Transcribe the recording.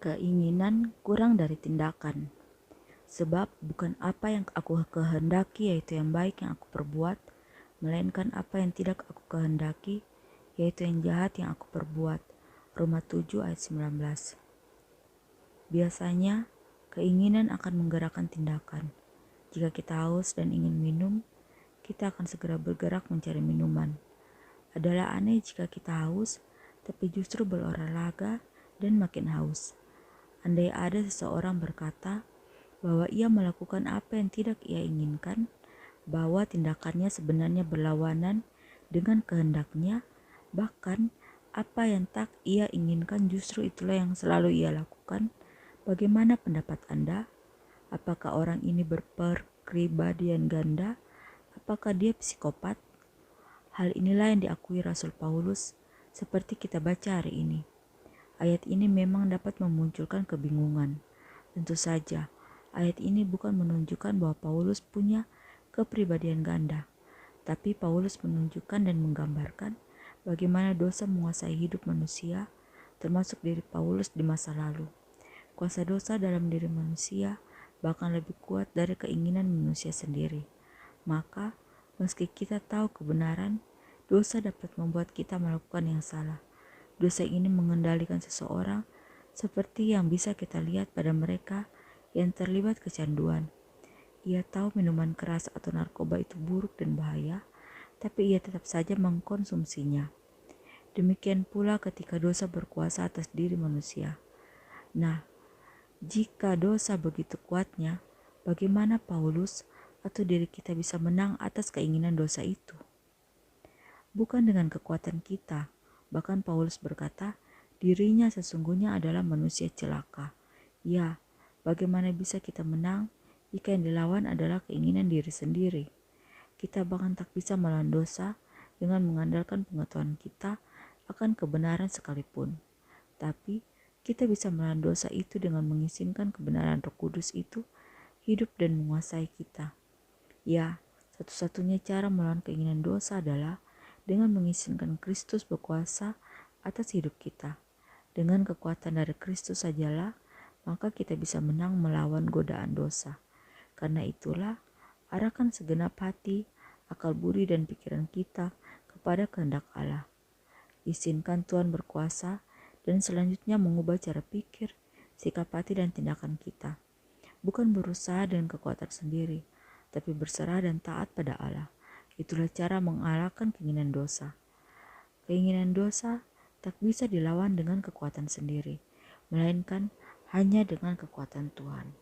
Keinginan kurang dari tindakan. Sebab bukan apa yang aku kehendaki yaitu yang baik yang aku perbuat, melainkan apa yang tidak aku kehendaki yaitu yang jahat yang aku perbuat. Roma 7 ayat 19. Biasanya, keinginan akan menggerakkan tindakan. Jika kita haus dan ingin minum, kita akan segera bergerak mencari minuman. Adalah aneh jika kita haus, tapi justru berolahraga dan makin haus. Andai ada seseorang berkata bahwa ia melakukan apa yang tidak ia inginkan, bahwa tindakannya sebenarnya berlawanan dengan kehendaknya, bahkan apa yang tak ia inginkan justru itulah yang selalu ia lakukan, bagaimana pendapat Anda? Apakah orang ini berkepribadian ganda? Apakah dia psikopat? Hal inilah yang diakui Rasul Paulus seperti kita baca hari ini. Ayat ini memang dapat memunculkan kebingungan. Tentu saja, ayat ini bukan menunjukkan bahwa Paulus punya kepribadian ganda, tapi Paulus menunjukkan dan menggambarkan bagaimana dosa menguasai hidup manusia, termasuk diri Paulus di masa lalu. Kuasa dosa dalam diri manusia bahkan lebih kuat dari keinginan manusia sendiri. Maka, meski kita tahu kebenaran, dosa dapat membuat kita melakukan yang salah. Dosa ini mengendalikan seseorang seperti yang bisa kita lihat pada mereka yang terlibat kecanduan. Ia tahu minuman keras atau narkoba itu buruk dan bahaya, tapi ia tetap saja mengkonsumsinya. Demikian pula ketika dosa berkuasa atas diri manusia. Nah, jika dosa begitu kuatnya, bagaimana Paulus atau diri kita bisa menang atas keinginan dosa itu? Bukan dengan kekuatan kita. Bahkan Paulus berkata, dirinya sesungguhnya adalah manusia celaka. Ya, bagaimana bisa kita menang jika yang dilawan adalah keinginan diri sendiri? Kita bahkan tak bisa melawan dosa dengan mengandalkan pengetahuan kita akan kebenaran sekalipun. Tapi, kita bisa melawan dosa itu dengan mengizinkan kebenaran Roh Kudus itu hidup dan menguasai kita. Ya, satu-satunya cara melawan keinginan dosa adalah dengan mengizinkan Kristus berkuasa atas hidup kita. Dengan kekuatan dari Kristus sajalah, maka kita bisa menang melawan godaan dosa. Karena itulah, arahkan segenap hati, akal budi dan pikiran kita kepada kehendak Allah. Izinkan Tuhan berkuasa dan selanjutnya mengubah cara pikir, sikap hati dan tindakan kita. Bukan berusaha dengan kekuatan sendiri, tapi berserah dan taat pada Allah. Itulah cara mengalahkan keinginan dosa. Keinginan dosa tak bisa dilawan dengan kekuatan sendiri, melainkan hanya dengan kekuatan Tuhan.